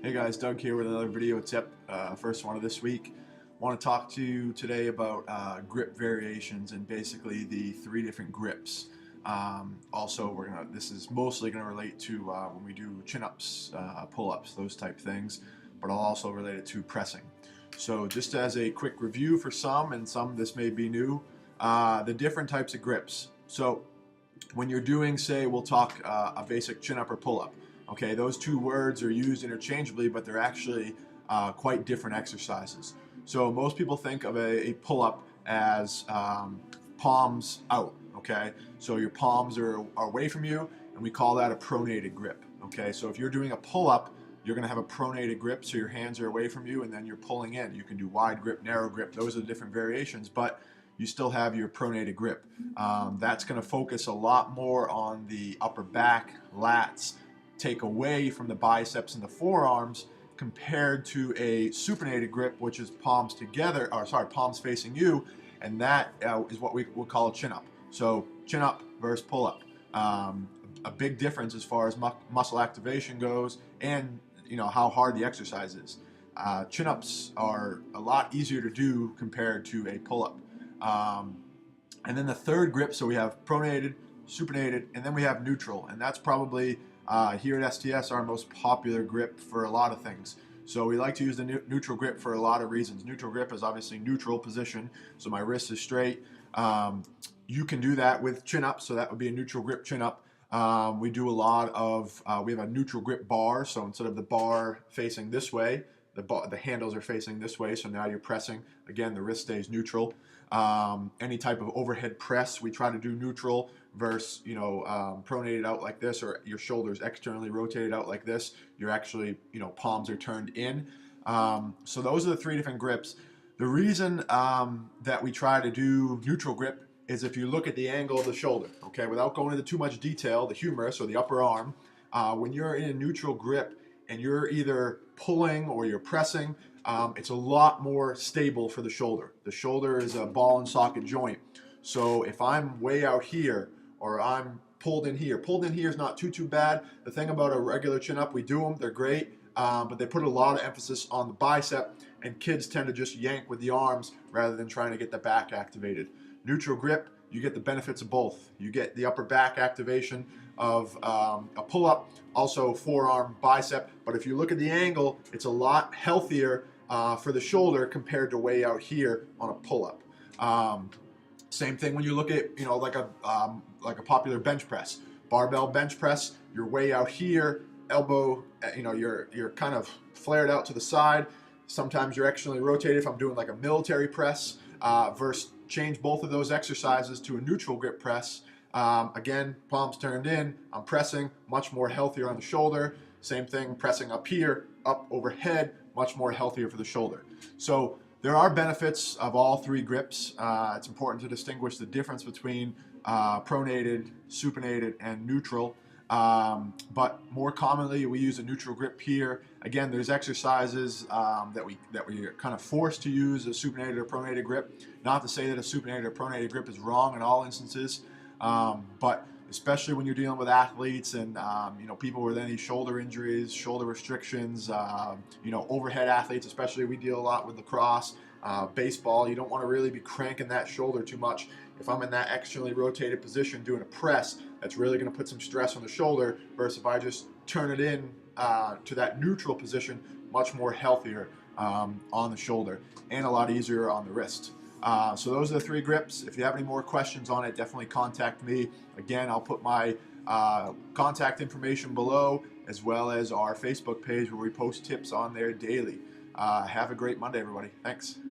Hey guys, Doug here with another video tip, first one of this week. Want to talk to you today about grip variations and basically the three different grips. Also, this is mostly gonna relate to when we do chin-ups, pull-ups, those type things, but I'll also relate it to pressing. So just as a quick review for some, and some this may be new, the different types of grips. So when you're doing, say, we'll talk a basic chin-up or pull-up. Okay, those two words are used interchangeably, but they're actually quite different exercises. So most people think of a pull-up as palms out. Okay, so your palms are away from you, and we call that a pronated grip. Okay, so if you're doing a pull-up, you're going to have a pronated grip, so your hands are away from you, and then you're pulling in. You can do wide grip, narrow grip. Those are the different variations, but you still have your pronated grip. That's going to focus a lot more on the upper back, lats, take away from the biceps and the forearms, compared to a supinated grip, which is palms together, or sorry, palms facing you, and that is what we will call a chin up. So chin up versus pull up. A big difference as far as muscle activation goes, and how hard the exercise is. Chin ups are a lot easier to do compared to a pull up. And then the third grip, so we have pronated, supinated, and then we have neutral, and that's probably here at STS our most popular grip for a lot of things. So we like to use the neutral grip for a lot of reasons. Neutral grip is obviously neutral position, so my wrist is straight. You can do that with chin up, so that would be a neutral grip chin up. We do a lot of, we have a neutral grip bar, so instead of the bar facing this way, the handles are facing this way, so now you're pressing. Again, the wrist stays neutral. Any type of overhead press, we try to do neutral versus, pronated out like this, or your shoulders externally rotated out like this. You're actually, palms are turned in. So those are the three different grips. The reason that we try to do neutral grip is if you look at the angle of the shoulder, okay, without going into too much detail, the humerus or the upper arm, when you're in a neutral grip and you're either pulling or you're pressing, it's a lot more stable for the shoulder. The shoulder is a ball and socket joint. So if I'm way out here or I'm pulled in here is not too bad. The thing about a regular chin up, we do them, they're great, but they put a lot of emphasis on the bicep, and kids tend to just yank with the arms rather than trying to get the back activated. Neutral grip, you get the benefits of both. You get the upper back activation of a pull-up, also forearm, bicep, but if you look at the angle, it's a lot healthier for the shoulder compared to way out here on a pull-up. Same thing when you look at, like a popular bench press. Barbell bench press, you're way out here, elbow, you're kind of flared out to the side. Sometimes you're externally rotated if I'm doing like a military press, versus change both of those exercises to a neutral grip press. Again, palms turned in, I'm pressing, much more healthier on the shoulder. Same thing, pressing up here, up overhead, much more healthier for the shoulder. So there are benefits of all three grips. It's important to distinguish the difference between pronated, supinated, and neutral. But more commonly, we use a neutral grip here. Again, there's exercises that we are kind of forced to use a supinated or pronated grip. Not to say that a supinated or pronated grip is wrong in all instances, but especially when you're dealing with athletes and people with any shoulder injuries, shoulder restrictions, overhead athletes, especially we deal a lot with lacrosse, baseball. You don't want to really be cranking that shoulder too much. If I'm in that externally rotated position doing a press, that's really going to put some stress on the shoulder, versus if I just turn it in to that neutral position, much more healthier on the shoulder and a lot easier on the wrist. So those are the three grips. If you have any more questions on it, definitely contact me. Again, I'll put my contact information below, as well as our Facebook page where we post tips on there daily. Have a great Monday, everybody. Thanks.